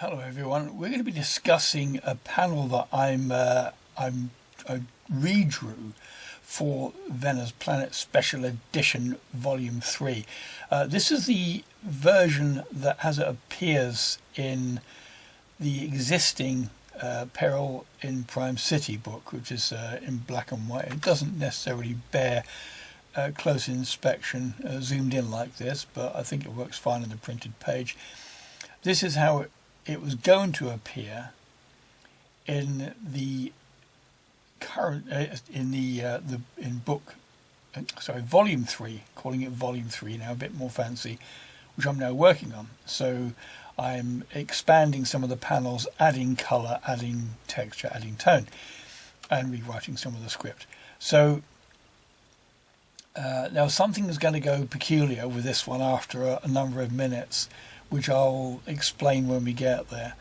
Hello everyone. We're going to be discussing a panel that I redrew for Venna's Planet Special Edition Volume 3. This is the version that as it appears in the existing Peril in Prime City book, which is in black and white. It doesn't necessarily bear close inspection zoomed in like this, but I think it works fine on the printed page. This is how it was going to appear in the current volume 3, calling it volume 3 now, a bit more fancy, which I'm now working on. So I'm expanding some of the panels, adding color, adding texture, adding tone, and rewriting some of the script. So now something is going to go peculiar with this one after a number of minutes, which I'll explain when we get there.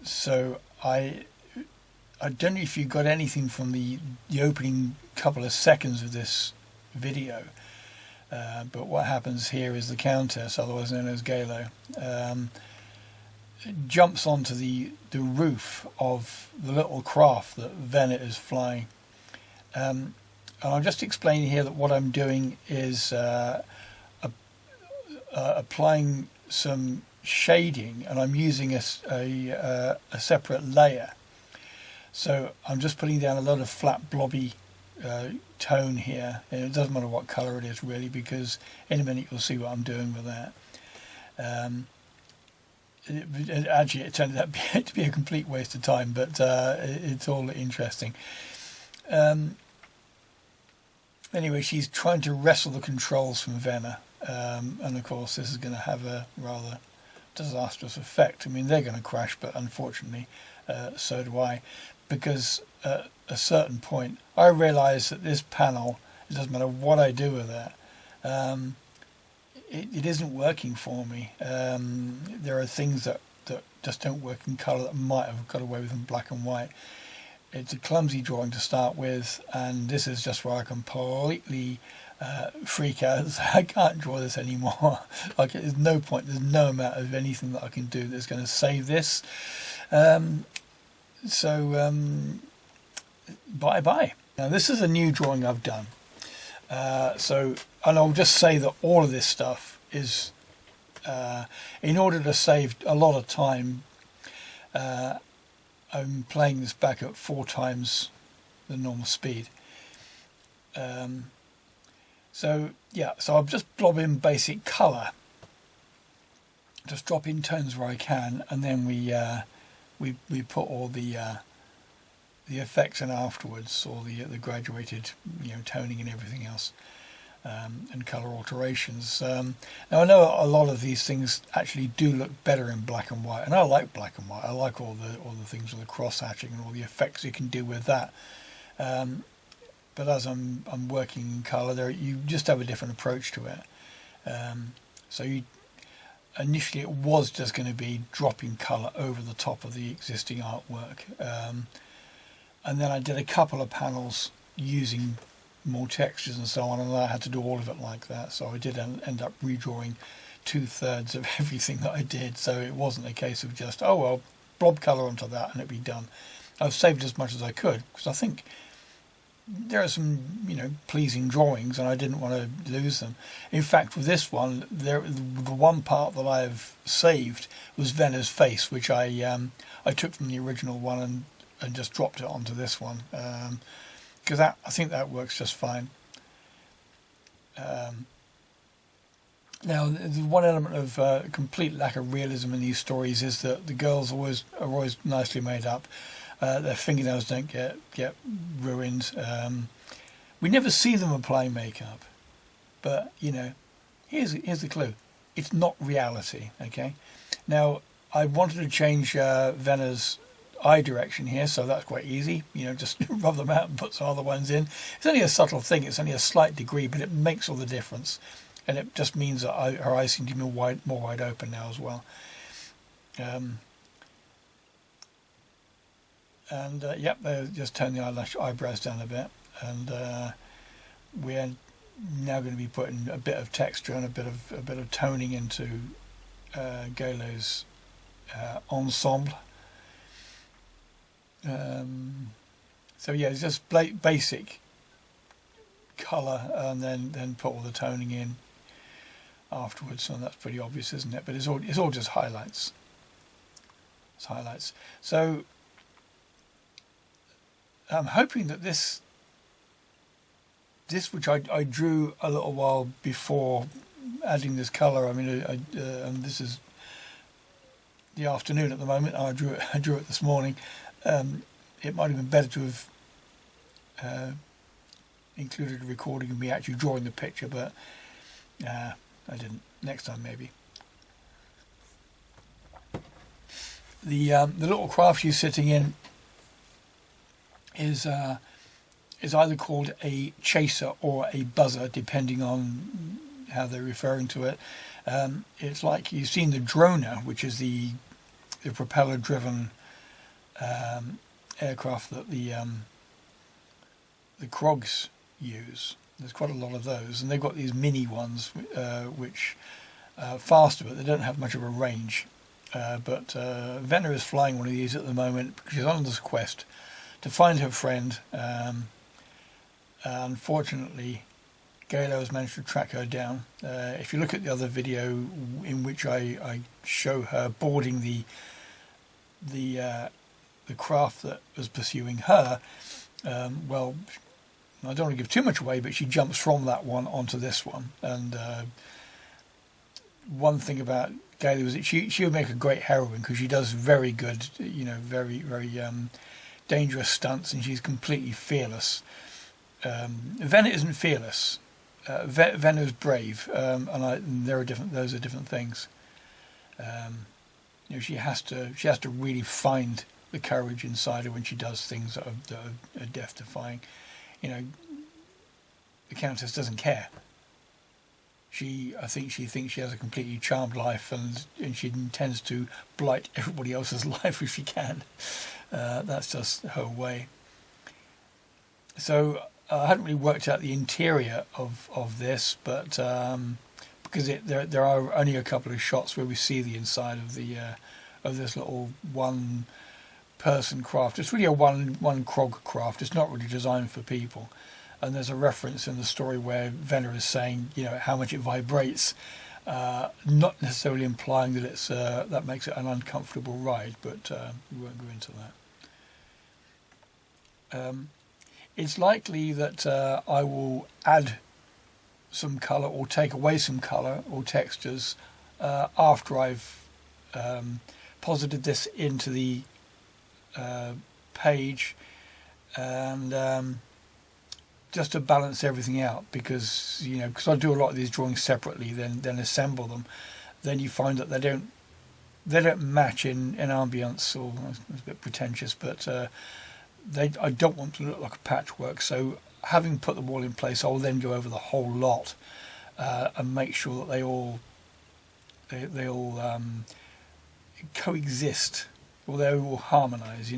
So I don't know if you got anything from the opening couple of seconds of this video, but what happens here is the Countess, otherwise known as Galo, jumps onto the roof of the little craft that Venna is flying. And I'll just explain here that what I'm doing is applying some shading, and I'm using a separate layer. So I'm just putting down a lot of flat blobby tone here, and it doesn't matter what color it is really, because in a minute you'll see what I'm doing with that. Actually it turned out to be a complete waste of time, but it's all interesting. Anyway, she's trying to wrestle the controls from Venna. And of course this is going to have a rather disastrous effect. I mean, they're going to crash, but unfortunately so do I, because at a certain point I realise that this panel, it doesn't matter what I do with it, it isn't working for me. There are things that just don't work in colour that might have got away with in black and white. It's a clumsy drawing to start with, and this is just where I completely freak out. I can't draw this anymore. Like, there's no point, there's no amount of anything that I can do that's going to save this. Bye bye. Now this is a new drawing I've done. And I'll just say that all of this stuff is in order to save a lot of time. I'm playing this back at 4 times the normal speed. So I'll just blob in basic colour, just drop in tones where I can, and then we put all the effects in afterwards, or the graduated toning and everything else, and colour alterations. Now I know a lot of these things actually do look better in black and white, and I like black and white. I like all the things with the cross hatching and all the effects you can do with that. But as I'm working in colour, you just have a different approach to it. Initially it was just going to be dropping colour over the top of the existing artwork, and then I did a couple of panels using more textures and so on, and I had to do all of it like that. So I did end up redrawing 2/3 of everything that I did. So it wasn't a case of just, oh well, blob colour onto that and it'd be done. I've saved as much as I could, because I think there are some pleasing drawings and I didn't want to lose them. In fact, with this one, the one part that I've saved was Venna's face, which I took from the original one and just dropped it onto this one, because I think that works just fine. Now, the one element of complete lack of realism in these stories is that the girls are always nicely made up. Their fingernails don't get ruined. We never see them apply makeup, but here's the clue: it's not reality. Okay. Now I wanted to change Venna's eye direction here, so that's quite easy. Just rub them out and put some other ones in. It's only a subtle thing. It's only a slight degree, but it makes all the difference, and it just means that her eyes seem to be more wide open now as well. Yep, they just turn the eyebrows down a bit, and we're now going to be putting a bit of texture and a bit of toning into Galo's ensemble. So yeah, it's just basic colour, and then put all the toning in afterwards, and that's pretty obvious, isn't it? But it's all just highlights. It's highlights. So I'm hoping that this which I drew a little while before adding this colour. I mean, and this is the afternoon at the moment. I drew it this morning. It might have been better to have included a recording of me actually drawing the picture, but I didn't. Next time maybe. The little craft she's sitting in is either called a chaser or a buzzer, depending on how they're referring to it. It's like you've seen the droner, which is the propeller-driven aircraft that the Krogs use. There's quite a lot of those, and they've got these mini ones which are faster, but they don't have much of a range. But Venna is flying one of these at the moment because she's on this quest to find her friend. Unfortunately, Galo has managed to track her down. If you look at the other video in which I show her boarding the craft that was pursuing her, well, I don't want to give too much away, but she jumps from that one onto this one. And one thing about Gailey was that she would make a great heroine, because she does very good, very, very dangerous stunts, and she's completely fearless. Venna isn't fearless. Venna's brave, and there are those are different things. She has to really find the courage inside her when she does things that are death-defying. The Countess doesn't care. I think she thinks she has a completely charmed life, and she intends to blight everybody else's life if she can. That's just her way. So I hadn't really worked out the interior of this, but because there are only a couple of shots where we see the inside of this little one-person craft. It's really a one Krog craft. It's not really designed for people. And there's a reference in the story where Venna is saying, how much it vibrates, not necessarily implying that that makes it an uncomfortable ride, but we won't go into that. It's likely that I will add some colour or take away some colour or textures after I've posited this into the page, and just to balance everything out, because I do a lot of these drawings separately, then assemble them, then you find that they don't match in ambience, or it's a bit pretentious, but I don't want to look like a patchwork. So having put them all in place, I'll then go over the whole lot and make sure that they all coexist, or they all harmonise.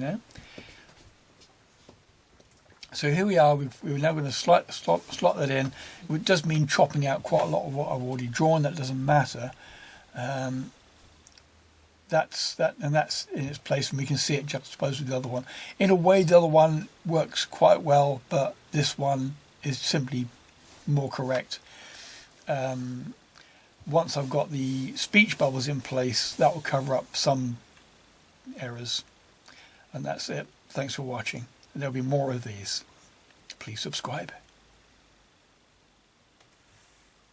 So here we are. We're now going to slot that in. It does mean chopping out quite a lot of what I've already drawn. That doesn't matter. That's in its place, and we can see it juxtaposed with the other one. In a way, the other one works quite well, but this one is simply more correct. Once I've got the speech bubbles in place, that will cover up some errors. And that's it. Thanks for watching. There'll be more of these. Please subscribe.